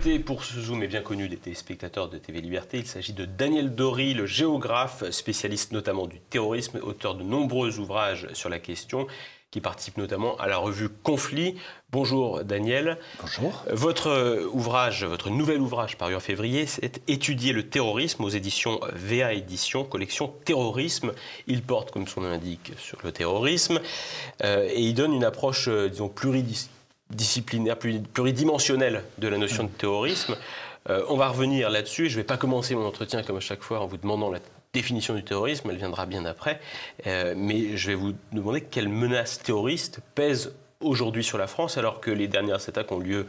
L'invité pour ce Zoom est bien connu des téléspectateurs de TV Liberté. Il s'agit de Daniel Dory, le géographe, spécialiste notamment du terrorisme, auteur de nombreux ouvrages sur la question, qui participe notamment à la revue Conflit. Bonjour Daniel. Bonjour. Votre nouvel ouvrage paru en février, c'est Étudier le terrorisme aux éditions VA Éditions, collection Terrorisme. Il porte, comme son nom l'indique, sur le terrorisme et il donne une approche, disons, pluridisciplinaire, pluridimensionnelle de la notion de terrorisme. On va revenir là-dessus. Je ne vais pas commencer mon entretien comme à chaque fois en vous demandant la définition du terrorisme, elle viendra bien après. Mais je vais vous demander quelle menace terroriste pèse aujourd'hui sur la France, alors que les dernières attaques ont lieu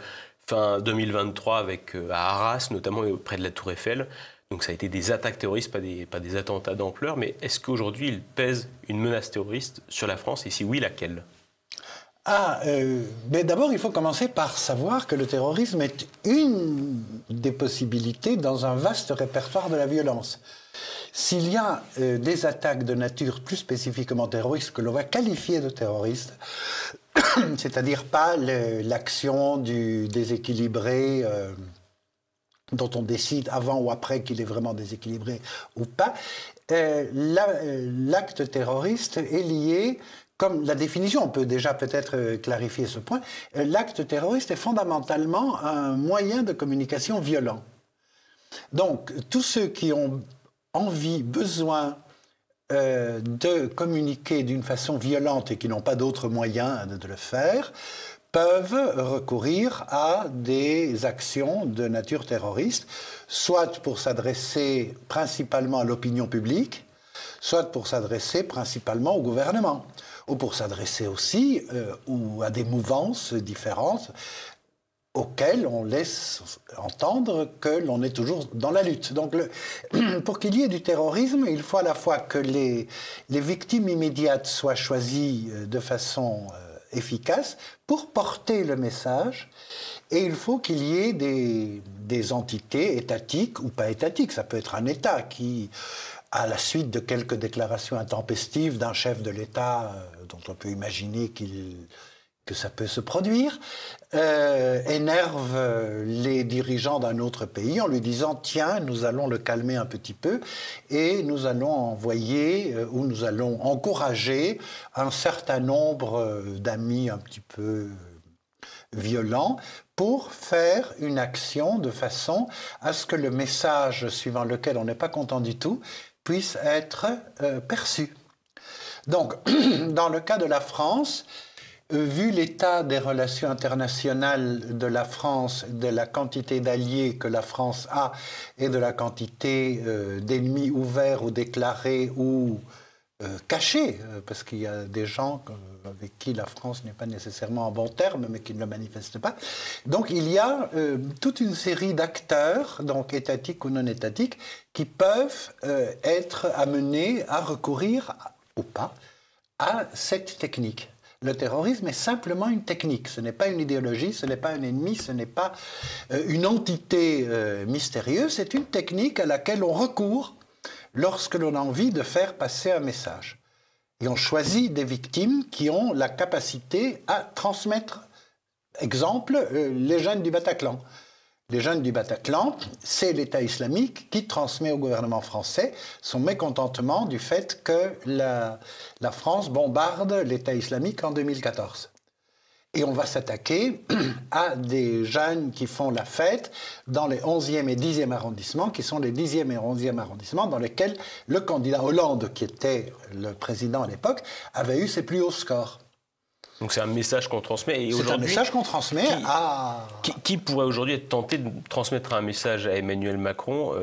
fin 2023 à Arras, notamment près de la Tour Eiffel. Donc ça a été des attaques terroristes, pas des attentats d'ampleur. Mais est-ce qu'aujourd'hui, il pèse une menace terroriste sur la France? Et si oui, laquelle? Mais d'abord, il faut commencer par savoir que le terrorisme est une des possibilités dans un vaste répertoire de la violence. S'il y a des attaques de nature plus spécifiquement terroriste que l'on va qualifier de terroriste, c'est-à-dire pas l'action du déséquilibré dont on décide avant ou après qu'il est vraiment déséquilibré ou pas, l'acte terroriste est lié. Comme la définition, on peut déjà peut-être clarifier ce point, l'acte terroriste est fondamentalement un moyen de communication violent. Donc, tous ceux qui ont envie, besoin de communiquer d'une façon violente et qui n'ont pas d'autre moyen de le faire, peuvent recourir à des actions de nature terroriste, soit pour s'adresser principalement à l'opinion publique, soit pour s'adresser principalement au gouvernement, ou pour s'adresser aussi ou à des mouvances différentes auxquelles on laisse entendre que l'on est toujours dans la lutte. Donc, pour qu'il y ait du terrorisme, il faut à la fois que les victimes immédiates soient choisies de façon efficace pour porter le message, et il faut qu'il y ait des entités étatiques ou pas étatiques. Ça peut être un État qui, à la suite de quelques déclarations intempestives d'un chef de l'État dont on peut imaginer que ça peut se produire, énerve les dirigeants d'un autre pays en lui disant « Tiens, nous allons le calmer un petit peu et nous allons envoyer ou nous allons encourager un certain nombre d'amis un petit peu violents pour faire une action de façon à ce que le message suivant lequel on n'est pas content du tout puisse être perçu. » Donc, dans le cas de la France, vu l'état des relations internationales de la France, de la quantité d'alliés que la France a et de la quantité d'ennemis ouverts ou déclarés ou cachés, parce qu'il y a des gens avec qui la France n'est pas nécessairement en bon terme, mais qui ne le manifestent pas. Donc il y a toute une série d'acteurs, donc étatiques ou non étatiques, qui peuvent être amenés à recourir, ou pas, à cette technique. Le terrorisme est simplement une technique, ce n'est pas une idéologie, ce n'est pas un ennemi, ce n'est pas une entité mystérieuse, c'est une technique à laquelle on recourt lorsque l'on a envie de faire passer un message. Et on choisit des victimes qui ont la capacité à transmettre. Exemple, les jeunes du Bataclan. Les jeunes du Bataclan, c'est l'État islamique qui transmet au gouvernement français son mécontentement du fait que la France bombarde l'État islamique en 2014. Et on va s'attaquer à des jeunes qui font la fête dans les 11e et 10e arrondissements, qui sont les 10e et 11e arrondissements dans lesquels le candidat Hollande, qui était le président à l'époque, avait eu ses plus hauts scores. Donc c'est un message qu'on transmet. C'est un message qu'on transmet à... Qui pourrait aujourd'hui être tenté de transmettre un message à Emmanuel Macron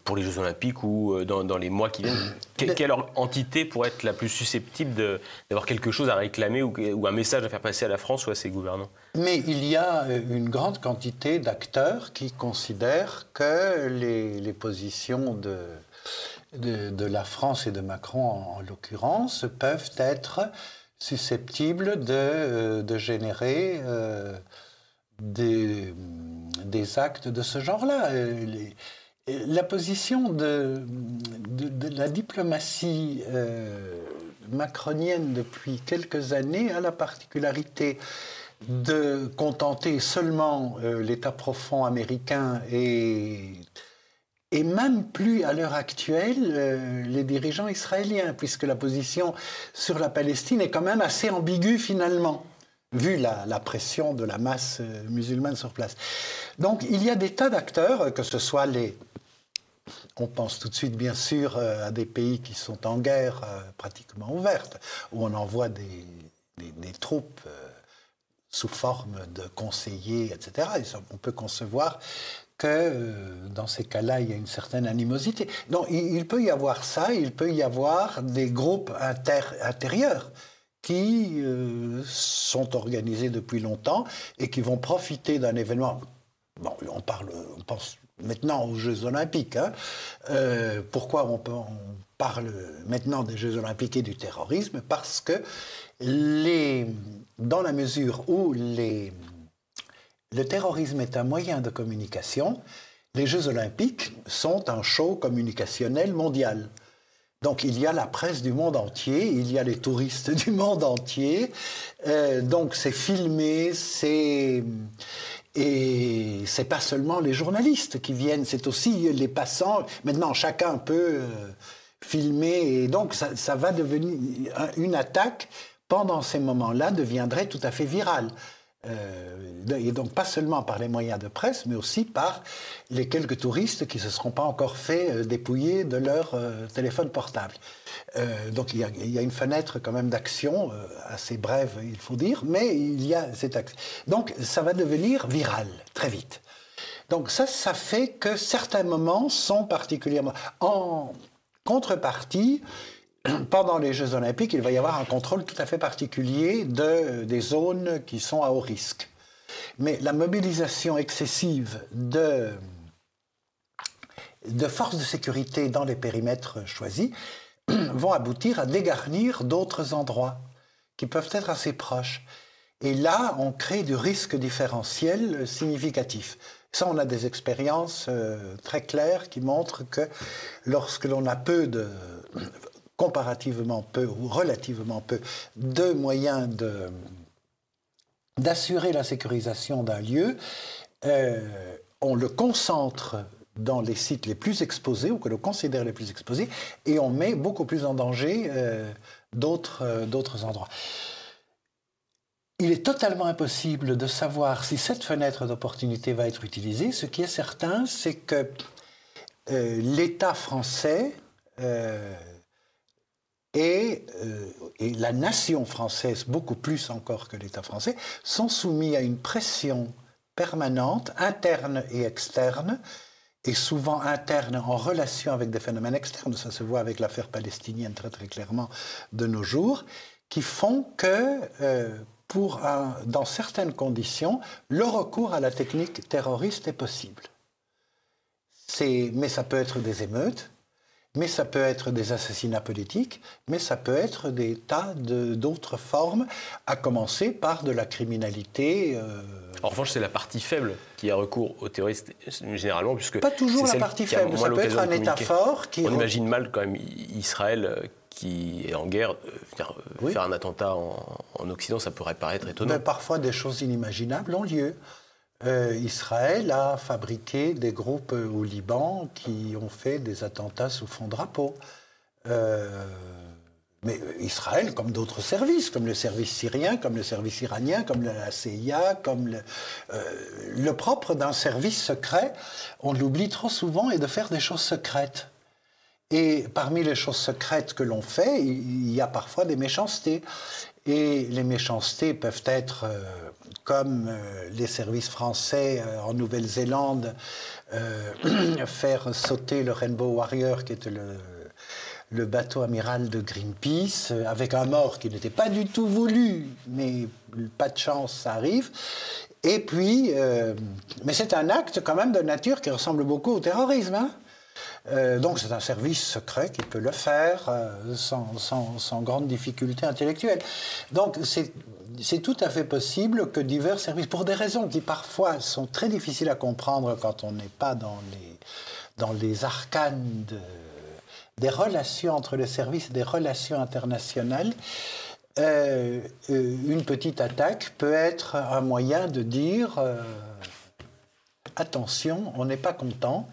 pour les Jeux Olympiques ou dans les mois qui viennent? Quelle entité pourrait être la plus susceptible d'avoir quelque chose à réclamer ou un message à faire passer à la France ou à ses gouvernants? Mais il y a une grande quantité d'acteurs qui considèrent que les positions de la France et de Macron, en l'occurrence, peuvent être susceptibles de générer des actes de ce genre-là. La position de la diplomatie macronienne depuis quelques années a la particularité de contenter seulement l'État profond américain et même plus à l'heure actuelle les dirigeants israéliens, puisque la position sur la Palestine est quand même assez ambiguë finalement, vu la pression de la masse musulmane sur place. Donc il y a des tas d'acteurs, que ce soit on pense tout de suite bien sûr à des pays qui sont en guerre pratiquement ouverte, où on envoie des troupes sous forme de conseillers, etc. Et on peut concevoir que dans ces cas-là, il y a une certaine animosité. Donc il peut y avoir ça, il peut y avoir des groupes intérieurs qui sont organisés depuis longtemps et qui vont profiter d'un événement. Bon, on pense maintenant aux Jeux Olympiques. Hein. Pourquoi on parle maintenant des Jeux Olympiques et du terrorisme? Parce que dans la mesure où le terrorisme est un moyen de communication, les Jeux Olympiques sont un show communicationnel mondial. Donc il y a la presse du monde entier, il y a les touristes du monde entier, donc c'est filmé, et c'est pas seulement les journalistes qui viennent, c'est aussi les passants. Maintenant, chacun peut filmer, et donc ça va devenir une attaque. Pendant ces moments-là, deviendrait tout à fait virale. Et donc pas seulement par les moyens de presse, mais aussi par les quelques touristes qui ne se seront pas encore fait dépouiller de leur téléphone portable. Donc il y a une fenêtre quand même d'action, assez brève il faut dire, mais il y a cette action. Donc ça va devenir viral très vite. Donc ça fait que certains moments sont particulièrement... En contrepartie, pendant les Jeux Olympiques, il va y avoir un contrôle tout à fait particulier des zones qui sont à haut risque. Mais la mobilisation excessive de forces de sécurité dans les périmètres choisis vont aboutir à dégarnir d'autres endroits qui peuvent être assez proches. Et là, on crée du risque différentiel significatif. Ça, on a des expériences très claires qui montrent que lorsque l'on a comparativement peu ou relativement peu de moyens d'assurer la sécurisation d'un lieu, on le concentre dans les sites les plus exposés ou que l'on considère les plus exposés et on met beaucoup plus en danger d'autres endroits. Il est totalement impossible de savoir si cette fenêtre d'opportunité va être utilisée. Ce qui est certain, c'est que l'État français et la nation française, beaucoup plus encore que l'État français, sont soumis à une pression permanente, interne et externe, et souvent interne en relation avec des phénomènes externes, ça se voit avec l'affaire palestinienne très très clairement de nos jours, qui font que, dans certaines conditions, le recours à la technique terroriste est possible. Mais ça peut être des émeutes, mais ça peut être des assassinats politiques, mais ça peut être des tas d'autres formes, à commencer par de la criminalité. En revanche, c'est la partie faible qui a recours aux terroristes, généralement, puisque... Pas toujours la partie faible, ça peut être un État fort qui... On imagine mal quand même Israël qui est en guerre, faire un attentat en Occident, ça pourrait paraître étonnant. Mais parfois, des choses inimaginables ont lieu. Israël a fabriqué des groupes au Liban qui ont fait des attentats sous fond drapeau. Mais Israël, comme d'autres services, comme le service syrien, comme le service iranien, comme la CIA, comme le propre d'un service secret, on l'oublie trop souvent, est de faire des choses secrètes. Et parmi les choses secrètes que l'on fait, il y a parfois des méchancetés. Et les méchancetés peuvent être, comme les services français en Nouvelle-Zélande, faire sauter le Rainbow Warrior, qui était le bateau amiral de Greenpeace, avec un mort qui n'était pas du tout voulu, mais pas de chance, ça arrive. Et puis, mais c'est un acte quand même de nature qui ressemble beaucoup au terrorisme, hein. Donc c'est un service secret qui peut le faire sans grande difficulté intellectuelle. Donc c'est tout à fait possible que divers services, pour des raisons qui parfois sont très difficiles à comprendre quand on n'est pas dans les arcanes des relations entre les services et des relations internationales, une petite attaque peut être un moyen de dire attention, on n'est pas content,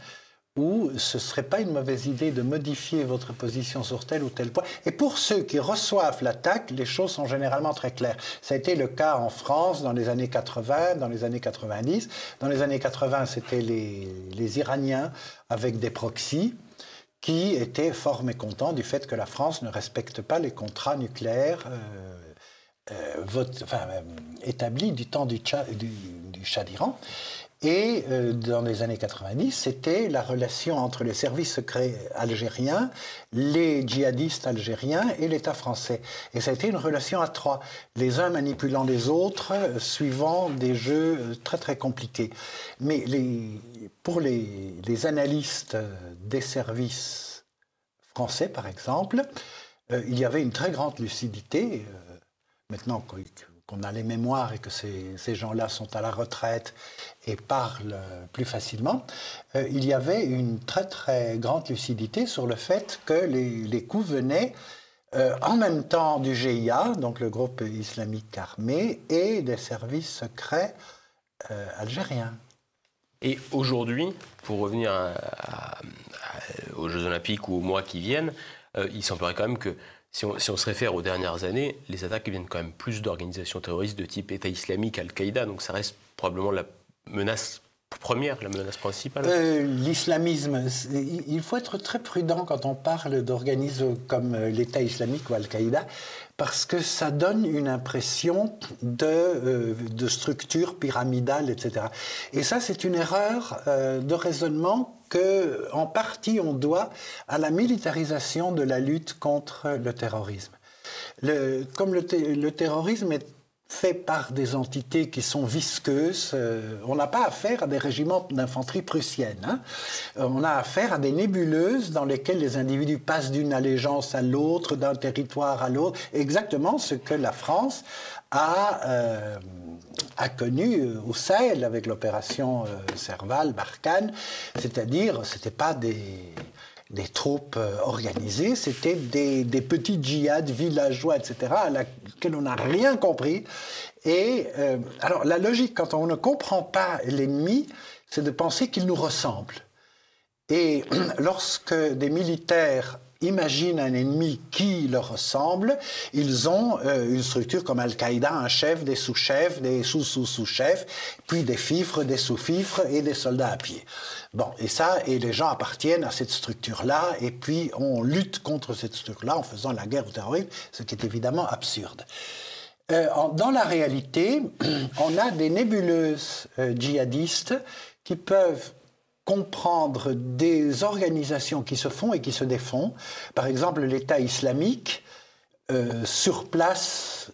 ou ce ne serait pas une mauvaise idée de modifier votre position sur tel ou tel point. Et pour ceux qui reçoivent l'attaque, les choses sont généralement très claires. Ça a été le cas en France dans les années 80, dans les années 90. Dans les années 80, c'était les Iraniens avec des proxys qui étaient fort mécontents du fait que la France ne respecte pas les contrats nucléaires établis du temps du Shah d'Iran. Et dans les années 90, c'était la relation entre les services secrets algériens, les djihadistes algériens et l'État français. Et ça a été une relation à trois, les uns manipulant les autres, suivant des jeux très très compliqués. Mais pour les analystes des services français, par exemple, il y avait une très grande lucidité. Maintenant qu'on a les mémoires et que ces gens-là sont à la retraite et parlent plus facilement, il y avait une très très grande lucidité sur le fait que les coups venaient en même temps du GIA, donc le groupe islamique armé, et des services secrets algériens. Et aujourd'hui, pour revenir aux Jeux Olympiques ou aux mois qui viennent, il semblerait quand même que si on se réfère aux dernières années, les attaques viennent quand même plus d'organisations terroristes de type État islamique, Al-Qaïda, donc ça reste probablement la menace première, la menace principale. L'islamisme, il faut être très prudent quand on parle d'organismes comme l'État islamique ou Al-Qaïda, parce que ça donne une impression de structure pyramidale, etc. Et ça, c'est une erreur de raisonnement qu'en partie on doit à la militarisation de la lutte contre le terrorisme. Comme le terrorisme est fait par des entités qui sont visqueuses, on n'a pas affaire à des régiments d'infanterie prussienne. Hein. On a affaire à des nébuleuses dans lesquelles les individus passent d'une allégeance à l'autre, d'un territoire à l'autre, exactement ce que la France a connu au Sahel avec l'opération Serval, Barkhane, c'est-à-dire c'était pas des troupes organisées, c'était des petits djihad villageois, etc., à laquelle on n'a rien compris. Et alors, la logique, quand on ne comprend pas l'ennemi, c'est de penser qu'il nous ressemble. Et lorsque des militaires imaginent un ennemi qui leur ressemble, ils ont une structure comme Al-Qaïda, un chef, des sous-chefs, des sous-sous-sous-chefs, puis des fifres, des sous-fifres et des soldats à pied. Bon, et les gens appartiennent à cette structure-là, et puis on lutte contre cette structure-là en faisant la guerre au terrorisme, ce qui est évidemment absurde. Dans la réalité, on a des nébuleuses djihadistes qui peuvent comprendre des organisations qui se font et qui se défont. Par exemple, l'État islamique, sur place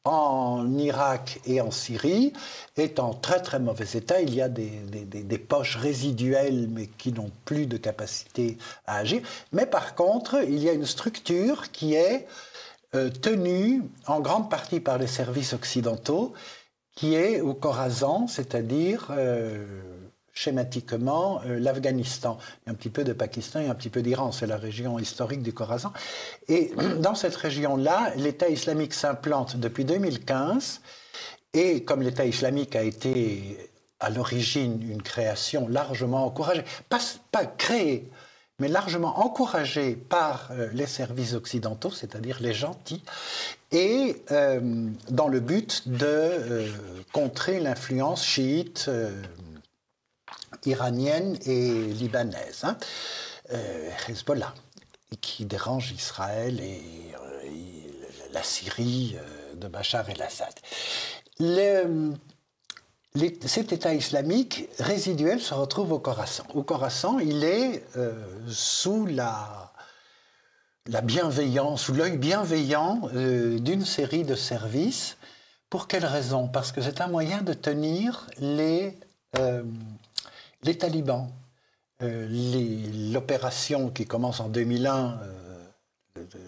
en Irak et en Syrie, est en très très mauvais état. Il y a des poches résiduelles, mais qui n'ont plus de capacité à agir. Mais par contre, il y a une structure qui est tenue en grande partie par les services occidentaux, qui est au Khorasan, c'est-à-dire schématiquement l'Afghanistan. Il y a un petit peu de Pakistan et un petit peu d'Iran, c'est la région historique du Khorasan. Et dans cette région-là, l'État islamique s'implante depuis 2015, et comme l'État islamique a été à l'origine une création largement encouragée, pas créée, mais largement encouragée par les services occidentaux, c'est-à-dire les gentils, et dans le but de contrer l'influence chiite iranienne et libanaise, hein, Hezbollah, qui dérange Israël et la Syrie de Bachar el-Assad. Cet État islamique résiduel se retrouve au Khorasan. Au Khorasan, il est sous la bienveillance, sous l'œil bienveillant d'une série de services. Pour quelle raison? Parce que c'est un moyen de tenir les talibans. L'opération qui commence en 2001,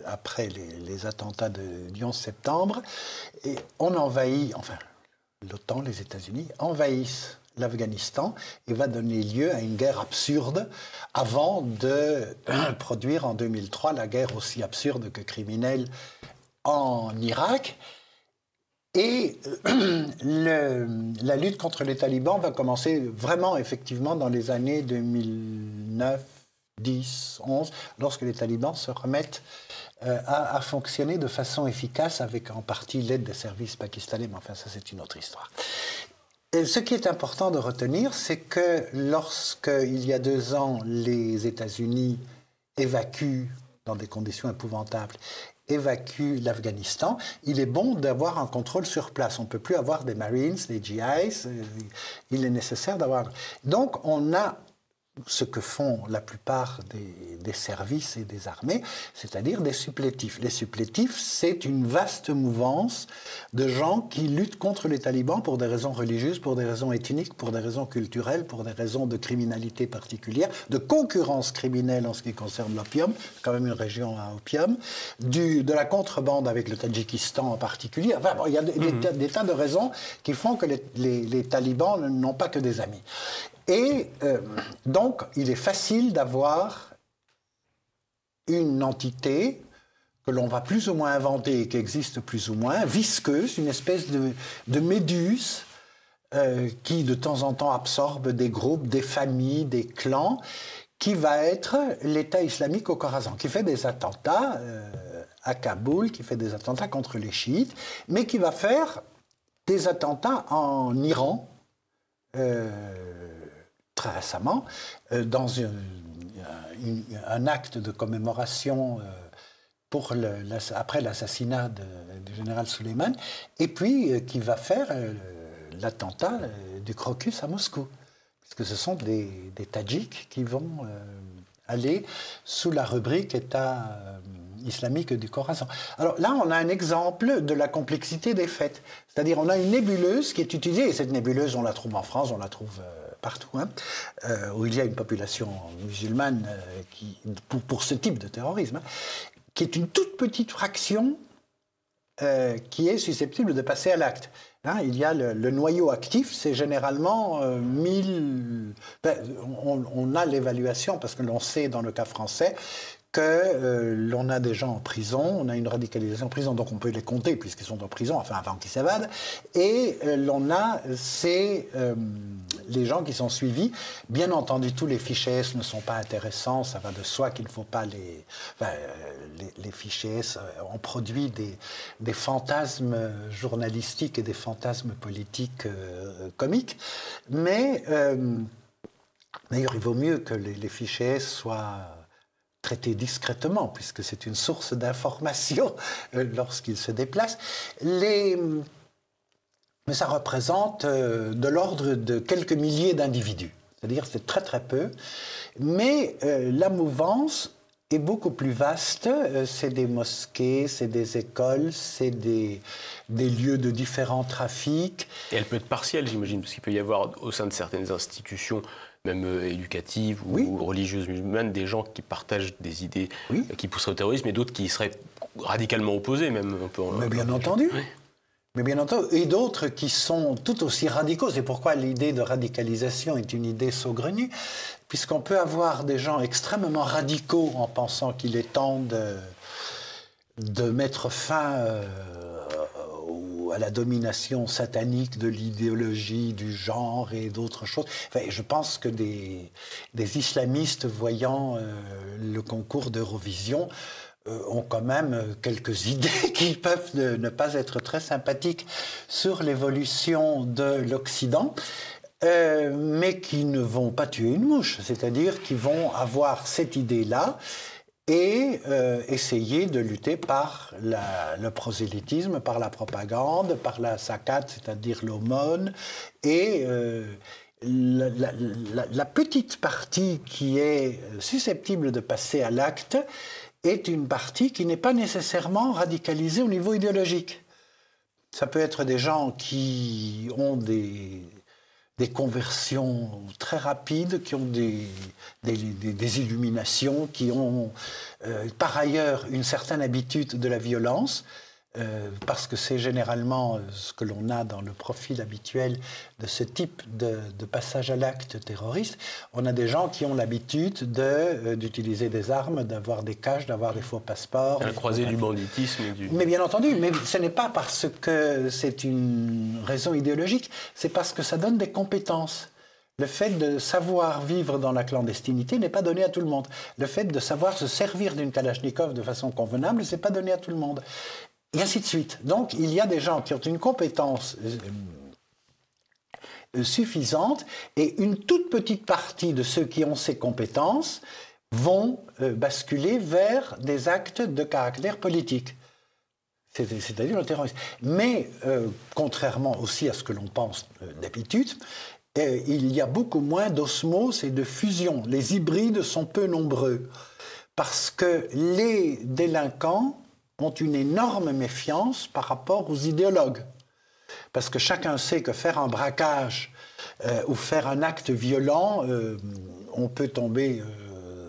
après les attentats du 11 septembre, et on envahit, enfin, l'OTAN, les États-Unis, envahissent l'Afghanistan et va donner lieu à une guerre absurde avant de produire en 2003 la guerre aussi absurde que criminelle en Irak. Et la lutte contre les talibans va commencer vraiment, effectivement, dans les années 2009, 10, 11, lorsque les talibans se remettent à fonctionner de façon efficace, avec en partie l'aide des services pakistanais, mais enfin, ça, c'est une autre histoire. Et ce qui est important de retenir, c'est que lorsqu'il y a 2 ans, les États-Unis évacuent, dans des conditions épouvantables, évacue l'Afghanistan, il est bon d'avoir un contrôle sur place. On ne peut plus avoir des Marines, des GIs, il est nécessaire d'avoir... Donc on a ce que font la plupart des services et des armées, c'est-à-dire des supplétifs. Les supplétifs, c'est une vaste mouvance de gens qui luttent contre les talibans pour des raisons religieuses, pour des raisons ethniques, pour des raisons culturelles, pour des raisons de criminalité particulière, de concurrence criminelle en ce qui concerne l'opium, c'est quand même une région à opium, de la contrebande avec le Tadjikistan en particulier. Enfin, bon, il y a des tas de raisons qui font que les talibans n'ont pas que des amis. Et donc, il est facile d'avoir une entité que l'on va plus ou moins inventer et qui existe plus ou moins, visqueuse, une espèce de méduse qui, de temps en temps, absorbe des groupes, des familles, des clans, qui va être l'État islamique au Khorasan, qui fait des attentats à Kaboul, qui fait des attentats contre les chiites, mais qui va faire des attentats en Iran, très récemment, dans un acte de commémoration après l'assassinat du général Soleimani, et puis qui va faire l'attentat du Crocus à Moscou, puisque ce sont des Tadjiks qui vont aller sous la rubrique État islamique du Khorasan. Alors là, on a un exemple de la complexité des faits. C'est-à-dire, on a une nébuleuse qui est utilisée, et cette nébuleuse, on la trouve en France, on la trouve partout, hein, où il y a une population musulmane pour ce type de terrorisme, hein, qui est une toute petite fraction qui est susceptible de passer à l'acte. Hein, il y a le noyau actif, c'est généralement 1000... on a l'évaluation, parce que l'on sait dans le cas français que l'on a des gens en prison, on a une radicalisation en prison, donc on peut les compter puisqu'ils sont en prison, enfin avant qu'ils s'évadent, et l'on a les gens qui sont suivis. Bien entendu, tous les fichiers S ne sont pas intéressants, ça va de soi qu'il ne faut pas les fichiers S ont produit des fantasmes journalistiques et des fantasmes politiques comiques, mais d'ailleurs il vaut mieux que les fichiers S soient traités discrètement, puisque c'est une source d'information lorsqu'ils se déplacent. Mais ça représente de l'ordre de quelques milliers d'individus. C'est-à-dire c'est très très peu. Mais la mouvance est beaucoup plus vaste. C'est des mosquées, c'est des écoles, c'est des lieux de différents trafics. Et elle peut être partielle, j'imagine, parce qu'il peut y avoir au sein de certaines institutions, même éducatives ou religieuses musulmanes, des gens qui partagent des idées qui pousseraient au terrorisme et d'autres qui seraient radicalement opposés, même un peu. Mais bien entendu. Oui. Mais bien entendu, et d'autres qui sont tout aussi radicaux. C'est pourquoi l'idée de radicalisation est une idée saugrenue, puisqu'on peut avoir des gens extrêmement radicaux en pensant qu'il est temps de mettre fin à la domination satanique de l'idéologie, du genre et d'autres choses. Enfin, je pense que des islamistes voyant le concours d'Eurovision ont quand même quelques idées qui peuvent ne pas être très sympathiques sur l'évolution de l'Occident, mais qui ne vont pas tuer une mouche, c'est-à-dire qu'ils vont avoir cette idée-là et essayer de lutter par le prosélytisme, par la propagande, par la zakat, c'est-à-dire l'aumône, et la petite partie qui est susceptible de passer à l'acte est une partie qui n'est pas nécessairement radicalisée au niveau idéologique. Ça peut être des gens qui ont des conversions très rapides, qui ont des illuminations, qui ont par ailleurs une certaine habitude de la violence, parce que c'est généralement ce que l'on a dans le profil habituel de ce type de passage à l'acte terroriste. On a des gens qui ont l'habitude d'utiliser des armes, d'avoir des caches, d'avoir des faux passeports. Un croisé du banditisme. Mais bien entendu, mais ce n'est pas parce que c'est une raison idéologique, c'est parce que ça donne des compétences. Le fait de savoir vivre dans la clandestinité n'est pas donné à tout le monde. Le fait de savoir se servir d'une Kalachnikov de façon convenable, ce n'est pas donné à tout le monde. Et ainsi de suite. Donc, il y a des gens qui ont une compétence suffisante et une toute petite partie de ceux qui ont ces compétences vont basculer vers des actes de caractère politique. C'est-à-dire le terrorisme. Mais, contrairement aussi à ce que l'on pense d'habitude, il y a beaucoup moins d'osmose et de fusion. Les hybrides sont peu nombreux parce que les délinquants ont une énorme méfiance par rapport aux idéologues. Parce que chacun sait que faire un braquage ou faire un acte violent, on peut tomber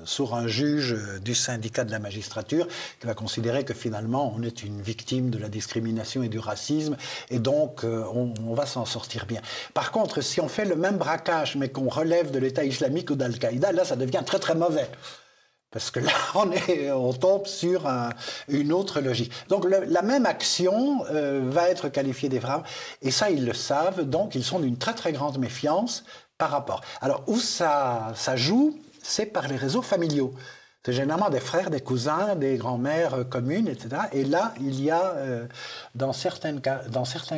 sur un juge du syndicat de la magistrature qui va considérer que finalement on est une victime de la discrimination et du racisme et donc on va s'en sortir bien. Par contre, si on fait le même braquage mais qu'on relève de l'État islamique ou d'Al-Qaïda, là ça devient très très mauvais. Parce que là, on tombe sur une autre logique. Donc la même action va être qualifiée des frappes, et ça, ils le savent, donc ils sont d'une très très grande méfiance par rapport. Alors où ça joue, c'est par les réseaux familiaux. C'est généralement des frères, des cousins, des grands-mères communes, etc. Et là, il y a dans certains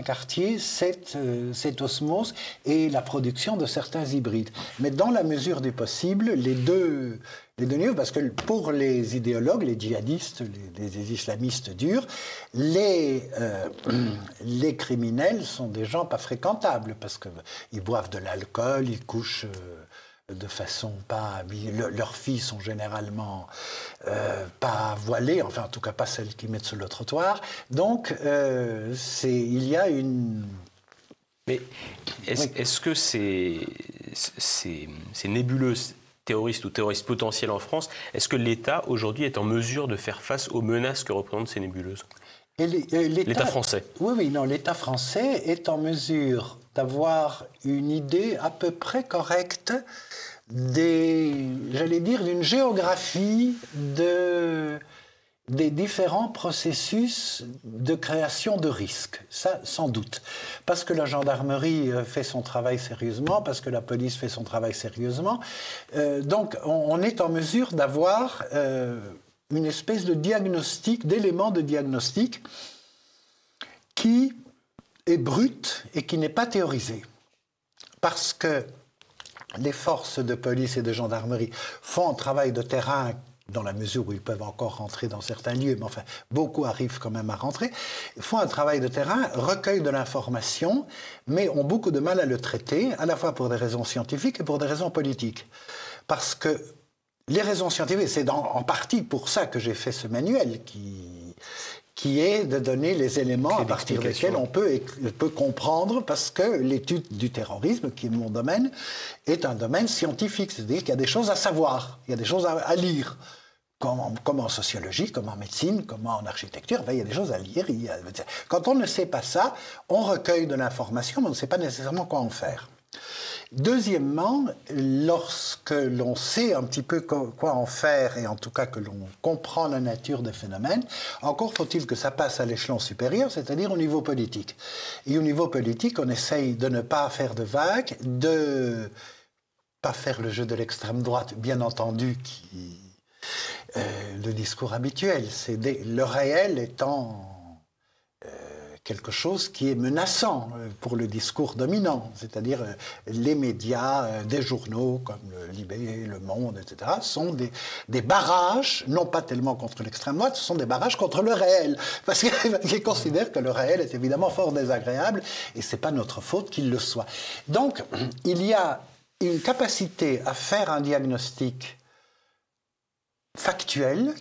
quartiers cette osmose et la production de certains hybrides. Mais dans la mesure du possible, les deux niveaux, parce que pour les idéologues, les djihadistes, les islamistes durs, les criminels sont des gens pas fréquentables, parce qu'ils boivent de l'alcool, ils couchent de façon pas... Leurs filles sont généralement pas voilées, enfin en tout cas pas celles qui mettent sur le trottoir. Donc il y a une... Mais est-ce que ces nébuleuses terroristes ou terroristes potentiels en France, est-ce que l'État aujourd'hui est en mesure de faire face aux menaces que représentent ces nébuleuses ? L'État français. Oui, non, l'État français est en mesure d'avoir une idée à peu près correcte d'une géographie des différents processus de création de risques. Ça, sans doute. Parce que la gendarmerie fait son travail sérieusement, parce que la police fait son travail sérieusement. Donc, on est en mesure d'avoir une espèce de diagnostic, d'éléments de diagnostic qui est brut et qui n'est pas théorisé. Parce que les forces de police et de gendarmerie font un travail de terrain dans la mesure où ils peuvent encore rentrer dans certains lieux, mais enfin, beaucoup arrivent quand même à rentrer, font un travail de terrain, recueillent de l'information, mais ont beaucoup de mal à le traiter, à la fois pour des raisons scientifiques et pour des raisons politiques. Parce que les raisons scientifiques, c'est en partie pour ça que j'ai fait ce manuel qui est de donner les éléments à partir desquels on peut comprendre, parce que l'étude du terrorisme, qui est mon domaine, est un domaine scientifique. C'est-à-dire qu'il y a des choses à savoir, il y a des choses à lire. Comme en sociologie, comme en médecine, comme en architecture, il y a des choses à lire. Quand on ne sait pas ça, on recueille de l'information, mais on ne sait pas nécessairement quoi en faire. Deuxièmement, lorsque l'on sait un petit peu quoi en faire, et en tout cas que l'on comprend la nature des phénomènes, encore faut-il que ça passe à l'échelon supérieur, c'est-à-dire au niveau politique. Et au niveau politique, on essaye de ne pas faire de vagues, de pas faire le jeu de l'extrême droite, bien entendu, le discours habituel. Le réel étant quelque chose qui est menaçant pour le discours dominant, c'est-à-dire les médias, des journaux comme le Libé, Le Monde, etc., sont des barrages, non pas tellement contre l'extrême droite, ce sont des barrages contre le réel, parce qu'ils considèrent que le réel est évidemment fort désagréable, et ce n'est pas notre faute qu'il le soit. Donc, il y a une capacité à faire un diagnostic factuel,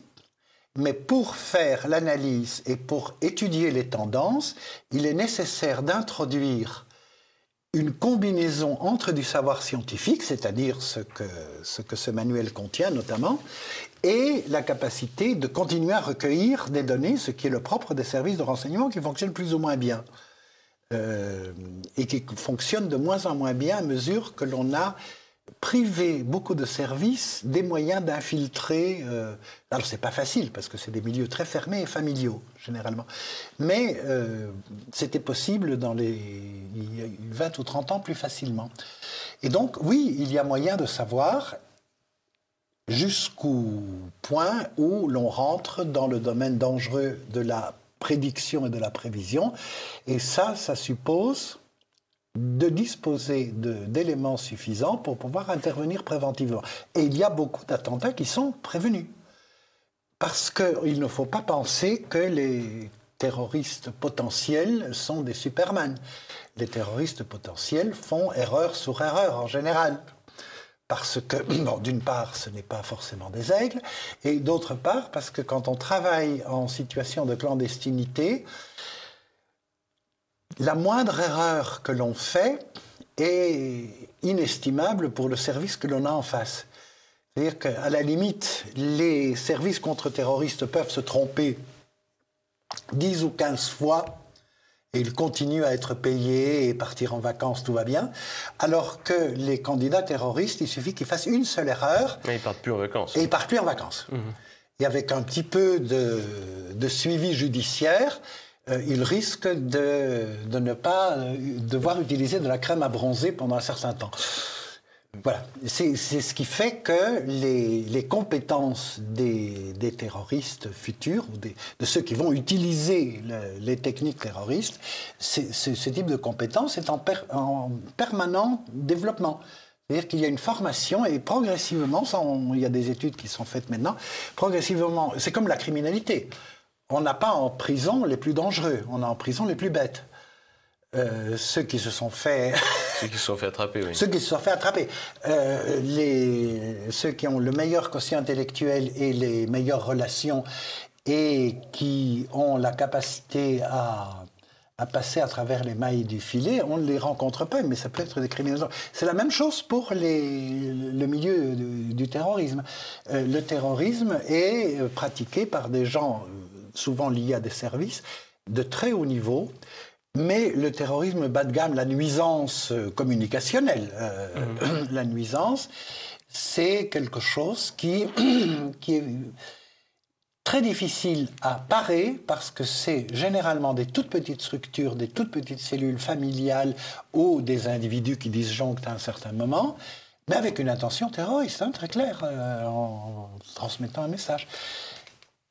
mais pour faire l'analyse et pour étudier les tendances, il est nécessaire d'introduire une combinaison entre du savoir scientifique, c'est-à-dire ce que ce manuel contient notamment, et la capacité de continuer à recueillir des données, ce qui est le propre des services de renseignement qui fonctionnent plus ou moins bien. Et qui fonctionnent de moins en moins bien à mesure que l'on a privé beaucoup de services des moyens d'infiltrer. Alors c'est pas facile parce que c'est des milieux très fermés et familiaux généralement, mais c'était possible dans les 20 ou 30 ans plus facilement. Et donc oui, il y a moyen de savoir jusqu'au point où l'on rentre dans le domaine dangereux de la prédiction et de la prévision, et ça suppose de disposer d'éléments suffisants pour pouvoir intervenir préventivement. Et il y a beaucoup d'attentats qui sont prévenus. Parce qu'il ne faut pas penser que les terroristes potentiels sont des superman. Les terroristes potentiels font erreur sur erreur en général. Parce que, bon, d'une part, ce n'est pas forcément des aigles, et d'autre part, parce que quand on travaille en situation de clandestinité, la moindre erreur que l'on fait est inestimable pour le service que l'on a en face. C'est-à-dire qu'à la limite, les services contre-terroristes peuvent se tromper 10 ou 15 fois et ils continuent à être payés et partir en vacances, tout va bien. Alors que les candidats terroristes, il suffit qu'ils fassent une seule erreur. Et ils ne partent plus en vacances. Et ils ne partent plus en vacances. Mmh. Et avec un petit peu de suivi judiciaire, il risque de ne pas devoir utiliser de la crème à bronzer pendant un certain temps. Voilà. C'est ce qui fait que les compétences des terroristes futurs, ou de ceux qui vont utiliser les techniques terroristes, ce type de compétences est en permanent développement. C'est-à-dire qu'il y a une formation et progressivement, il y a des études qui sont faites maintenant, progressivement, c'est comme la criminalité. On n'a pas en prison les plus dangereux, on a en prison les plus bêtes. Ceux qui se sont fait... Ceux qui se sont fait attraper, oui. Ceux qui se sont fait attraper. Ceux qui ont le meilleur quotient intellectuel et les meilleures relations et qui ont la capacité à passer à travers les mailles du filet, on ne les rencontre pas, mais ça peut être des criminels. C'est la même chose pour le milieu du terrorisme. Le terrorisme est pratiqué par des gens souvent liés à des services de très haut niveau, mais le terrorisme bas de gamme, la nuisance communicationnelle, la nuisance, c'est quelque chose qui est très difficile à parer parce que c'est généralement des toutes petites structures, des toutes petites cellules familiales ou des individus qui disjonctent à un certain moment, mais avec une intention terroriste, hein, très claire, en transmettant un message.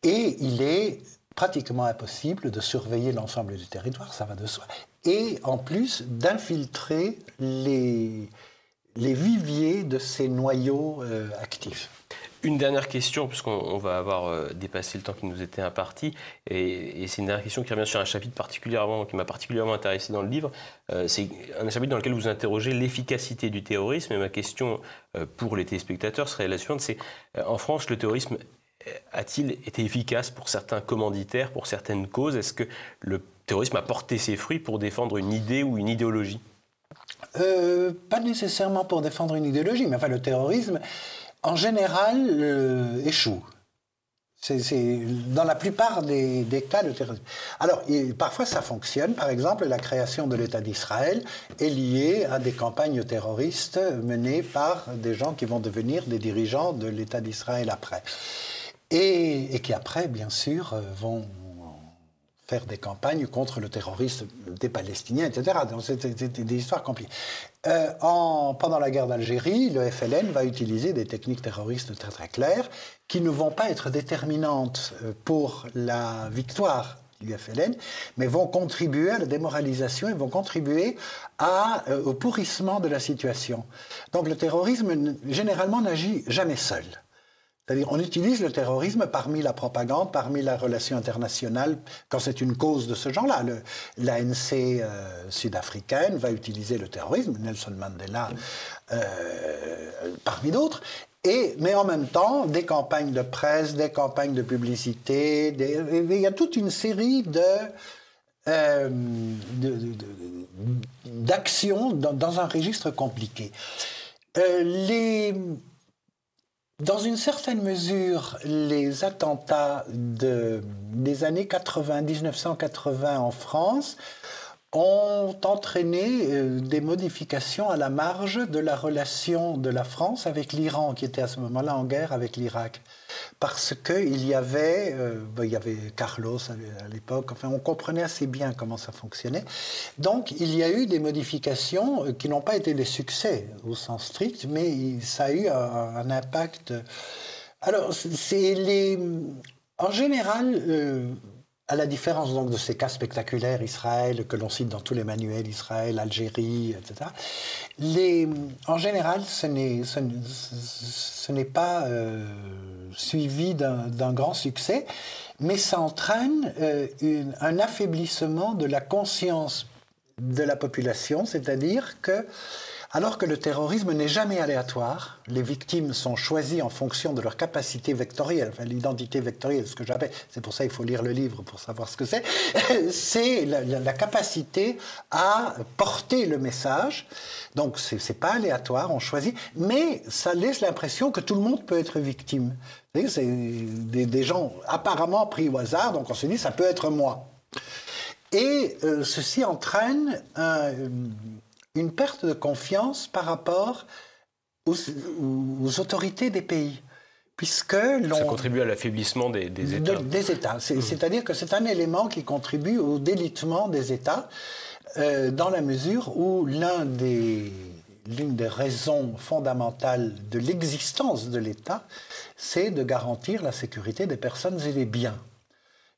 Et il est pratiquement impossible de surveiller l'ensemble du territoire, ça va de soi, et en plus d'infiltrer les viviers de ces noyaux actifs. Une dernière question, puisqu'on va avoir dépassé le temps qui nous était imparti, et c'est une dernière question qui revient sur un chapitre qui m'a particulièrement intéressé dans le livre. C'est un chapitre dans lequel vous interrogez l'efficacité du terrorisme, et ma question pour les téléspectateurs serait la suivante, c'est en France, le terrorisme a-t-il été efficace pour certains commanditaires, pour certaines causes? Est-ce que le terrorisme a porté ses fruits pour défendre une idée ou une idéologie? Pas nécessairement pour défendre une idéologie, mais enfin le terrorisme, en général, échoue. Dans la plupart des cas, le terrorisme. Alors, parfois ça fonctionne. Par exemple, la création de l'État d'Israël est liée à des campagnes terroristes menées par des gens qui vont devenir des dirigeants de l'État d'Israël après. Et qui après, bien sûr, vont faire des campagnes contre le terrorisme des Palestiniens, etc. Donc c'est des histoires compliquées. Pendant la guerre d'Algérie, le FLN va utiliser des techniques terroristes très très claires qui ne vont pas être déterminantes pour la victoire du FLN, mais vont contribuer à la démoralisation et vont contribuer au pourrissement de la situation. Donc le terrorisme, généralement, n'agit jamais seul. C'est-à-dire, on utilise le terrorisme parmi la propagande, parmi la relation internationale, quand c'est une cause de ce genre-là. L'ANC sud-africaine va utiliser le terrorisme, Nelson Mandela parmi d'autres, mais en même temps, des campagnes de presse, des campagnes de publicité, il y a toute une série d'action dans un registre compliqué. Dans une certaine mesure, les attentats des années 1980 en France ont entraîné des modifications à la marge de la relation de la France avec l'Iran, qui était à ce moment-là en guerre avec l'Irak. Parce qu'il y avait Carlos à l'époque, enfin on comprenait assez bien comment ça fonctionnait. Donc il y a eu des modifications qui n'ont pas été des succès au sens strict, mais ça a eu un impact. Alors en général, à la différence donc de ces cas spectaculaires, Israël, que l'on cite dans tous les manuels, Israël, Algérie, etc., en général, ce n'est pas suivi d'un grand succès, mais ça entraîne un affaiblissement de la conscience de la population, c'est-à-dire que alors que le terrorisme n'est jamais aléatoire, les victimes sont choisies en fonction de leur capacité vectorielle, enfin l'identité vectorielle, ce que j'appelle, c'est pour ça qu'il faut lire le livre pour savoir ce que c'est la capacité à porter le message. Donc c'est pas aléatoire, on choisit, mais ça laisse l'impression que tout le monde peut être victime. C'est des gens apparemment pris au hasard, donc on se dit ça peut être moi. Et ceci entraîne une perte de confiance par rapport aux autorités des pays. Puisque ça contribue à l'affaiblissime des États. Des États. C'est-à-dire que c'est un élément qui contribue au délitement des États, dans la mesure où l'une des raisons fondamentales de l'existence de l'État, c'est de garantir la sécurité des personnes et des biens.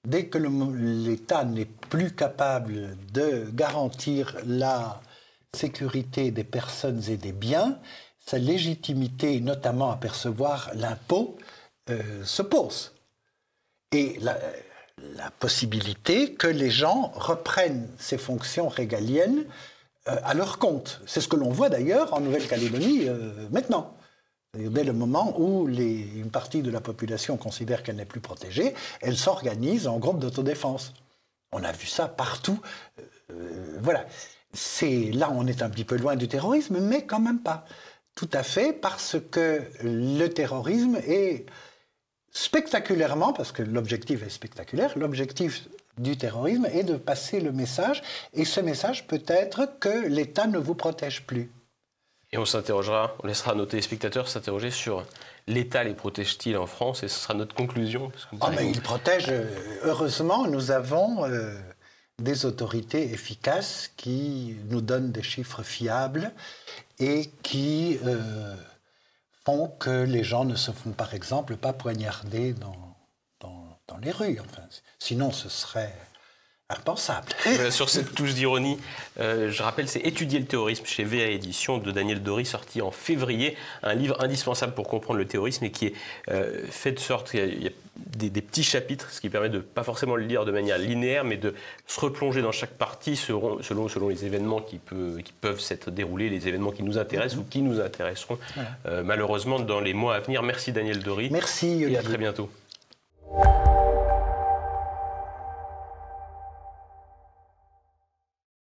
Dès que l'État n'est plus capable de garantir la sécurité des personnes et des biens, sa légitimité, notamment à percevoir l'impôt, se pose. Et la possibilité que les gens reprennent ces fonctions régaliennes à leur compte. C'est ce que l'on voit d'ailleurs en Nouvelle-Calédonie maintenant. Dès le moment où une partie de la population considère qu'elle n'est plus protégée, elle s'organise en groupe d'autodéfense. On a vu ça partout. Voilà. Là, on est un petit peu loin du terrorisme, mais quand même pas. Tout à fait, parce que le terrorisme est spectaculairement, parce que l'objectif est spectaculaire, l'objectif du terrorisme est de passer le message, et ce message peut être que l'État ne vous protège plus. Et on laissera nos téléspectateurs s'interroger sur l'État les protège-t-il en France, et ce sera notre conclusion. Mais il protège, heureusement, nous avons des autorités efficaces qui nous donnent des chiffres fiables et qui font que les gens ne se font par exemple pas poignarder dans les rues. Enfin, sinon, ce serait impensable. Sur cette touche d'ironie, je rappelle, c'est Étudier le terrorisme chez VA Éditions de Daniel Dory, sorti en février. Un livre indispensable pour comprendre le terrorisme et qui est fait de sorte qu'il y a des petits chapitres, ce qui permet de pas forcément le lire de manière linéaire, mais de se replonger dans chaque partie selon les événements qui peuvent s'être déroulés, les événements qui nous intéressent ou qui nous intéresseront malheureusement dans les mois à venir. Merci Daniel Dory. Merci Olivier. Et à très bientôt.